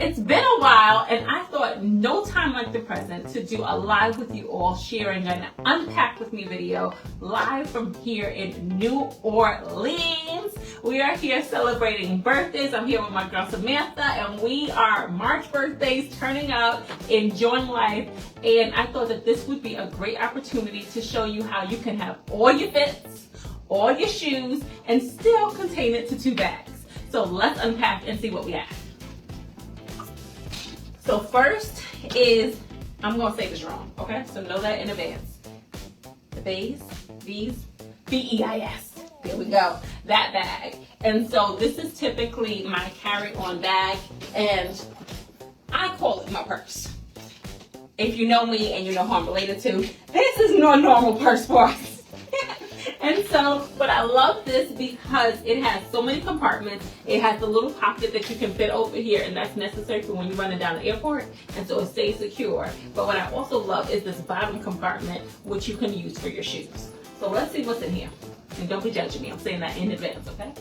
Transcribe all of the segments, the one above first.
it's been a while, and I thought no time like the present to do a live with you all, sharing an Unpack with me video live from here in New Orleans. We are here celebrating birthdays. I'm here with my girl Samantha, and we are March birthdays, turning up, enjoying life. And I thought that this would be a great opportunity to show you how you can have all your fits, all your shoes, and still contain it to 2 bags. So let's unpack and see what we have. So first is, I'm gonna say this wrong, okay? So know that in advance. The V's, V-E-I-S. There we go, that bag. And so this is typically my carry-on bag, and I call it my purse. If you know me and you know who I'm related to, this is no normal purse for us. And so, but I love this because it has so many compartments. It has the little pocket that you can fit over here, and that's necessary for when you're running down the airport, and so it stays secure. But what I also love is this bottom compartment, which you can use for your shoes. So let's see what's in here. And don't be judging me, I'm saying that in advance, okay?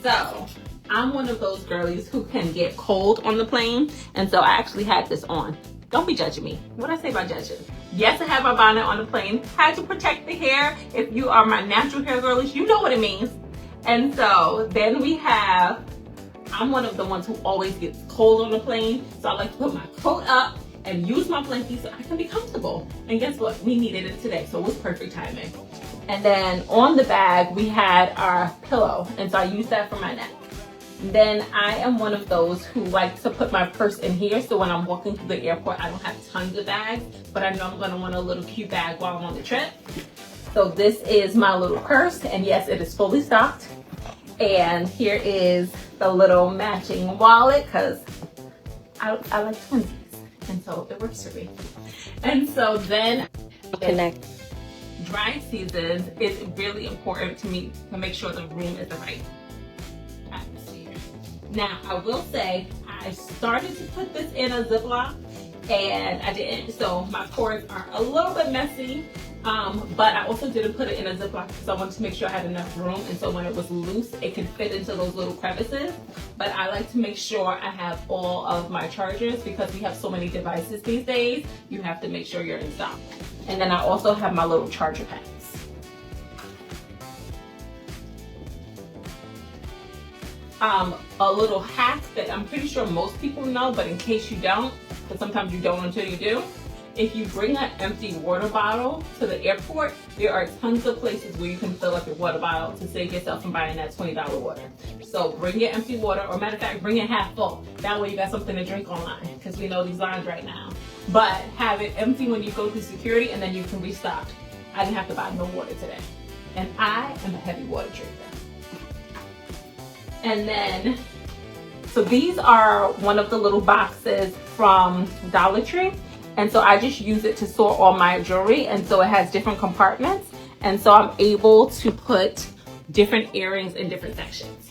So, I'm one of those girlies who can get cold on the plane, and so I actually had this on. Don't be judging me. What I say about judging? Yes, I have my bonnet on the plane. Had to protect the hair. If you are my natural hair girlies, you know what it means. And so then we have, I'm one of the ones who always gets cold on the plane. So I like to put my coat up and use my blankie so I can be comfortable. And guess what? We needed it today, so it was perfect timing. And then on the bag, we had our pillow. And so I use that for my neck. Then I am one of those who likes to put my purse in here, so when I'm walking through the airport, I don't have tons of bags, but I know I'm gonna want a little cute bag while I'm on the trip. So this is my little purse, and yes, it is fully stocked. And here is the little matching wallet, because I like twinsies, and so it works for me. And so then, Connect. Dry seasons, it's really important to me to make sure the room is the right atmosphere. Now, I will say, I started to put this in a Ziploc, and I didn't, so my cords are a little bit messy, but I also didn't put it in a Ziploc because I wanted to make sure I had enough room, and so when it was loose, it could fit into those little crevices. But I like to make sure I have all of my chargers, because we have so many devices these days, you have to make sure you're in stock. And then I also have my little charger packs. A little hack that I'm pretty sure most people know, but in case you don't, because sometimes you don't until you do, if you bring an empty water bottle to the airport, there are tons of places where you can fill up your water bottle to save yourself from buying that $20 water. So bring your empty water, or matter of fact, bring it half full. That way you got something to drink online, because we know these lines right now. But have it empty when you go through security, and then you can restock. I didn't have to buy no water today. And I am a heavy water drinker. And then, so these are one of the little boxes from Dollar Tree. And so I just use it to store all my jewelry. And so it has different compartments. And so I'm able to put different earrings in different sections.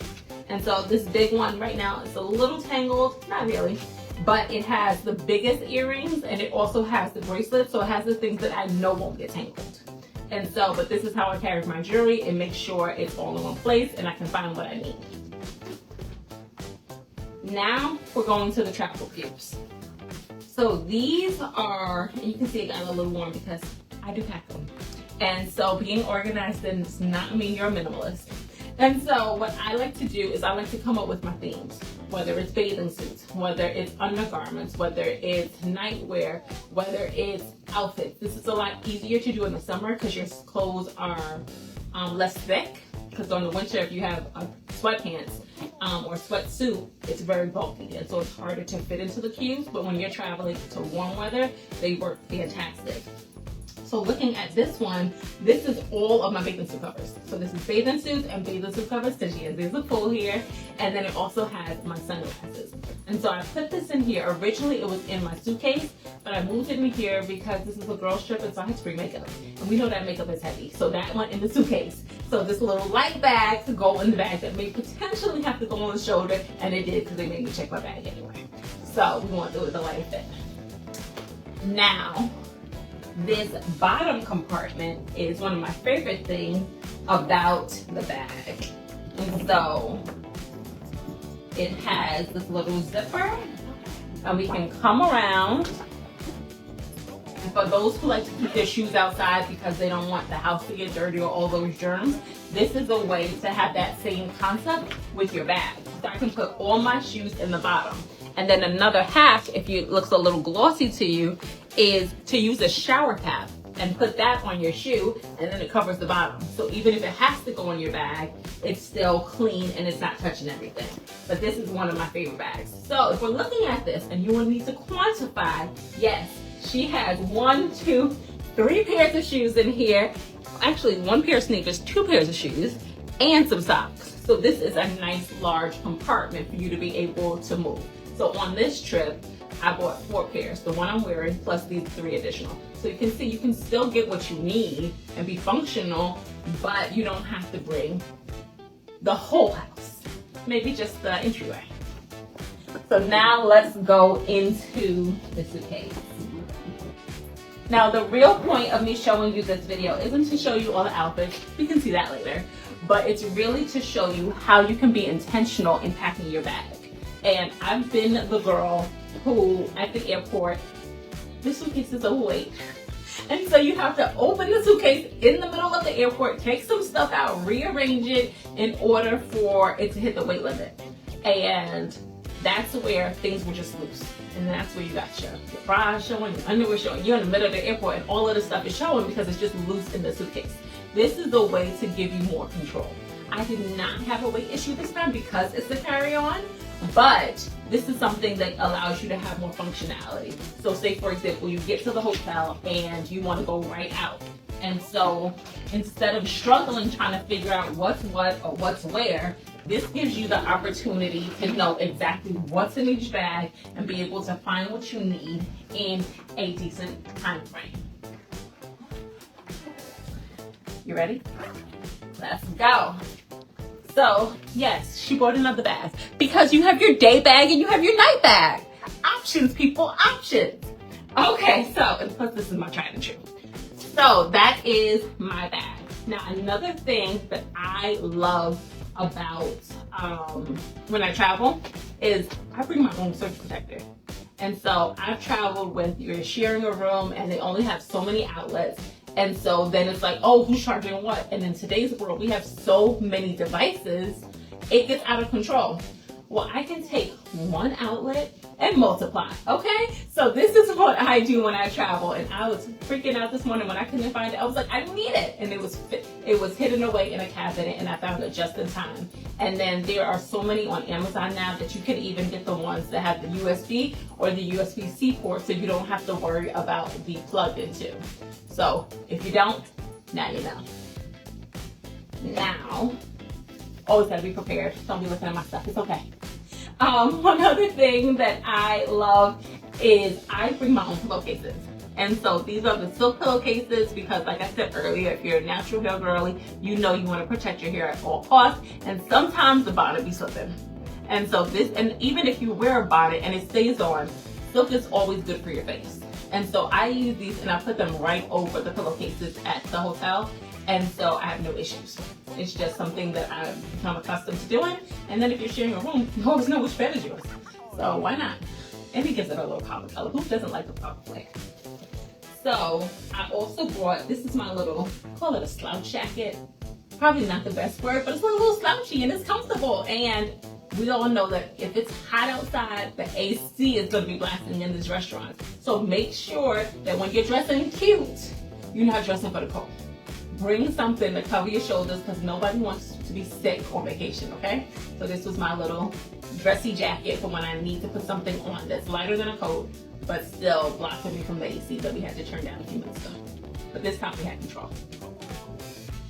And so this big one right now is a little tangled, not really, but it has the biggest earrings, and it also has the bracelet. So it has the things that I know won't get tangled. And so, but this is how I carry my jewelry and make sure it's all in one place and I can find what I need. Now we're going to the travel cubes. So these are, and you can see it got a little warm because I do pack them. And so being organized does not mean you're a minimalist. And so what I like to do is I like to come up with my themes, whether it's bathing suits, whether it's undergarments, whether it's nightwear, whether it's outfits. This is a lot easier to do in the summer because your clothes are less thick. Because on the winter, if you have sweatpants or sweatsuit, it's very bulky, and so it's harder to fit into the cubes. But when you're traveling to warm weather, they work fantastic. So looking at this one, this is all of my bathing suit covers. So this is bathing suits and bathing suit covers, because there's a pool here. And then it also has my sunglasses. And so I put this in here. Originally it was in my suitcase, but I moved it in here because this is a girl's trip, and so I had to bring makeup. And we know that makeup is heavy. So that went in the suitcase. So this little light bag to go in the bag that may potentially have to go on the shoulder, and it did because they made me check my bag anyway. So we want to do it the light fit. Now, this bottom compartment is one of my favorite things about the bag. And so it has this little zipper, and we can come around. And for those who like to keep their shoes outside because they don't want the house to get dirty or all those germs, this is a way to have that same concept with your bag. So I can put all my shoes in the bottom. And then another hack, if it looks a little glossy to you, is to use a shower cap and put that on your shoe, and then it covers the bottom. So even if it has to go in your bag, it's still clean and it's not touching everything. But this is one of my favorite bags. So if we're looking at this and you will need to quantify, yes, she has 1, 2, 3 pairs of shoes in here. Actually, 1 pair of sneakers, 2 pairs of shoes, and some socks. So this is a nice large compartment for you to be able to move. So on this trip, I bought 4 pairs, the one I'm wearing, plus these 3 additional. So you can see you can still get what you need and be functional, but you don't have to bring the whole house. Maybe just the entryway. So now let's go into the suitcase. Now the real point of me showing you this video isn't to show you all the outfits, you can see that later, but it's really to show you how you can be intentional in packing your bag. And I've been the girl who, at the airport, the suitcase is overweight. And so you have to open the suitcase in the middle of the airport, take some stuff out, rearrange it in order for it to hit the weight limit. And that's where things were just loose. And that's where you got your bra showing, your underwear showing. You're in the middle of the airport and all of the stuff is showing because it's just loose in the suitcase. This is a way to give you more control. I did not have a weight issue this time because it's the carry-on, but this is something that allows you to have more functionality. So say, for example, you get to the hotel and you want to go right out. And so instead of struggling trying to figure out what's what or what's where, this gives you the opportunity to know exactly what's in each bag and be able to find what you need in a decent time frame. You ready? Let's go. So yes, she bought another bag because you have your day bag and you have your night bag. Options, people, options. Okay, so, and plus this is my tried and true. So that is my bag. Now another thing that I love about when I travel is I bring my own surge protector. And so I've traveled with, you're sharing a room and they only have so many outlets. And so then it's like, oh, who's charging what? And in today's world, we have so many devices, it gets out of control. Well, I can take one outlet and multiply, okay? So this is what I do when I travel. And I was freaking out this morning when I couldn't find it. I was like, I need it. And it was hidden away in a cabinet and I found it just in time. And then there are so many on Amazon now that you can even get the ones that have the USB or the USB-C port so you don't have to worry about the plug into. So if you don't, now you know. Now, always gotta be prepared. Don't be looking at my stuff, it's okay. One other thing that I love is I bring my own pillowcases. And so these are the silk pillowcases because like I said earlier, if you're a natural hair girly, you know you want to protect your hair at all costs. And sometimes the bonnet be slipping. And so this, and even if you wear a bonnet and it stays on, silk is always good for your face. And so I use these and I put them right over the pillowcases at the hotel. And so I have no issues. It's just something that I've become accustomed to doing. And then if you're sharing a room, you always know which bed is yours. So why not? And it gives it a little pop color. Who doesn't like the pop flare? So I also brought, this is my little, call it a slouch jacket. Probably not the best word, but it's a little slouchy and it's comfortable. And we all know that if it's hot outside, the AC is going to be blasting in this restaurant. So make sure that when you're dressing cute, you're not dressing for the cold. Bring something to cover your shoulders because nobody wants to be sick on vacation, okay? So this was my little dressy jacket for when I need to put something on that's lighter than a coat, but still blocking me from the AC that we had to turn down a few minutes ago. But this time we had control.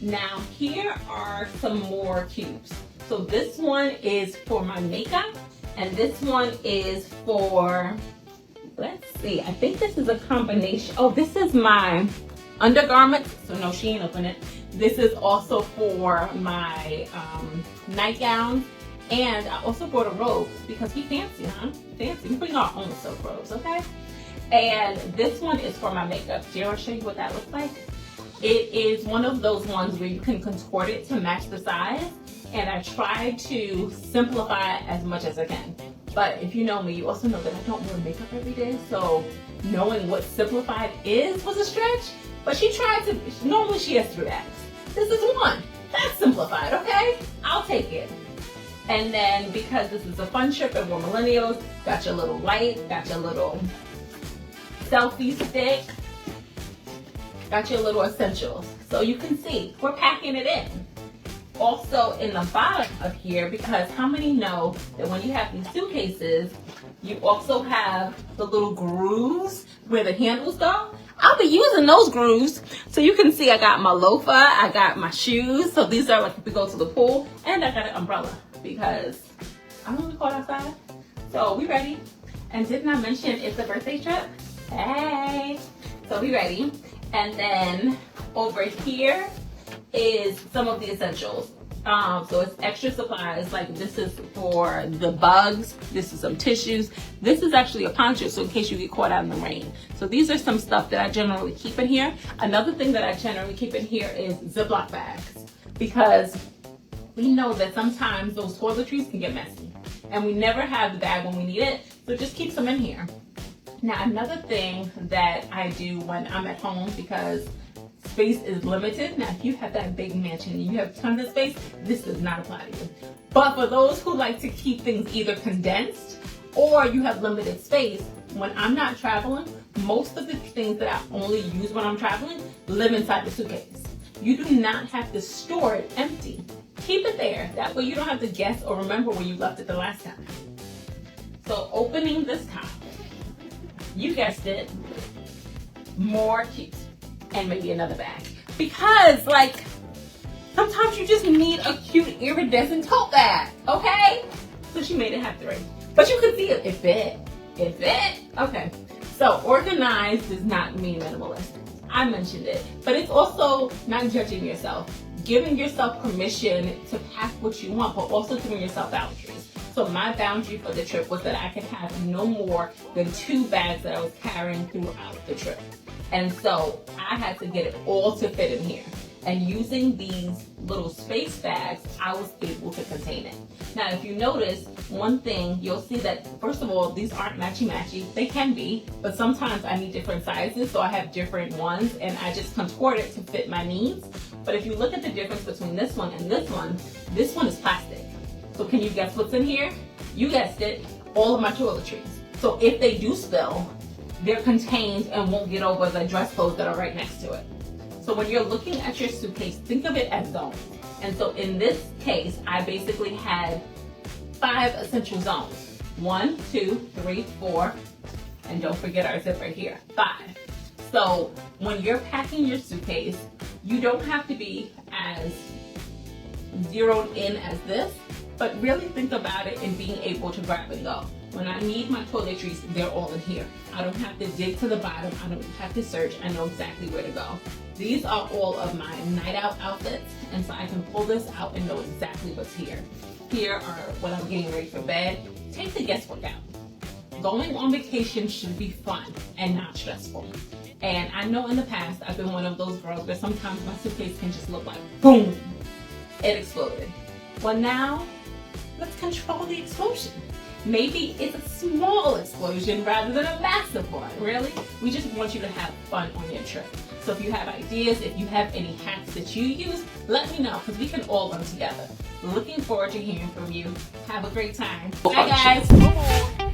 Now here are some more cubes. So this one is for my makeup, and this one is for, let's see, I think this is a combination. Oh, this is my undergarments, so no, she ain't open it. This is also for my nightgowns, and I also bought a robe because we fancy, huh? Fancy. We bring our own silk robes, okay? And this one is for my makeup. Dare I show you what that looks like? It is one of those ones where you can contort it to match the size, and I try to simplify it as much as I can. But if you know me, you also know that I don't wear makeup every day, so knowing what simplified is was a stretch. But she tried to, normally she has 3 bags. This is 1. That's simplified, okay? I'll take it. And then because this is a fun trip and we're millennials, got your little light, got your little selfie stick, got your little essentials. So you can see, we're packing it in. Also in the bottom of here, because how many know that when you have these suitcases, you also have the little grooves where the handles go? I'll be using those grooves. So you can see I got my loafer, I got my shoes. So these are like if we go to the pool, and I got an umbrella because I don't want to go outside. So we ready. And didn't I mention it's a birthday trip? Hey. So we ready. And then over here is some of the essentials. So it's extra supplies, like this is for the bugs, this is some tissues, this is actually a poncho, so in case you get caught out in the rain. So these are some stuff that I generally keep in here. Another thing that I generally keep in here is Ziploc bags, because we know that sometimes those toiletries can get messy, and we never have the bag when we need it, so just keep some in here. Now another thing that I do when I'm at home, because space is limited. Now, if you have that big mansion and you have tons of space, this does not apply to you. But for those who like to keep things either condensed or you have limited space, when I'm not traveling, most of the things that I only use when I'm traveling live inside the suitcase. You do not have to store it empty. Keep it there. That way you don't have to guess or remember where you left it the last time. So opening this top, you guessed it, more keys. And maybe another bag, because like sometimes you just need a cute iridescent tote bag, okay? So she made it have 3, but you can see it fit. Okay, so organized does not mean minimalist. I mentioned it, but it's also not judging yourself, giving yourself permission to pack what you want, but also giving yourself boundaries. So my boundary for the trip was that I could have no more than 2 bags that I was carrying throughout the trip. And so I had to get it all to fit in here. And using these little space bags, I was able to contain it. Now, if you notice, one thing, you'll see that, first of all, these aren't matchy-matchy. They can be, but sometimes I need different sizes, so I have different ones, and I just contort it to fit my needs. But if you look at the difference between this one is plastic. So can you guess what's in here? You guessed it, all of my toiletries. So if they do spill, they're contained and won't get over the dress clothes that are right next to it. So when you're looking at your suitcase, think of it as zones. And so in this case, I basically had 5 essential zones. 1, 2, 3, 4, and don't forget our zipper here, 5. So when you're packing your suitcase, you don't have to be as zeroed in as this, but really think about it in being able to grab and go. When I need my toiletries, they're all in here. I don't have to dig to the bottom. I don't have to search. I know exactly where to go. These are all of my night out outfits, and so I can pull this out and know exactly what's here. Here are when I'm getting ready for bed. Take the guesswork out. Going on vacation should be fun and not stressful. And I know in the past, I've been one of those girls where sometimes my suitcase can just look like, boom, it exploded. Well now, let's control the explosion. Maybe it's a small explosion rather than a massive one, really? We just want you to have fun on your trip. So if you have ideas, if you have any hacks that you use, let me know, because we can all learn together. Looking forward to hearing from you. Have a great time. Bye guys.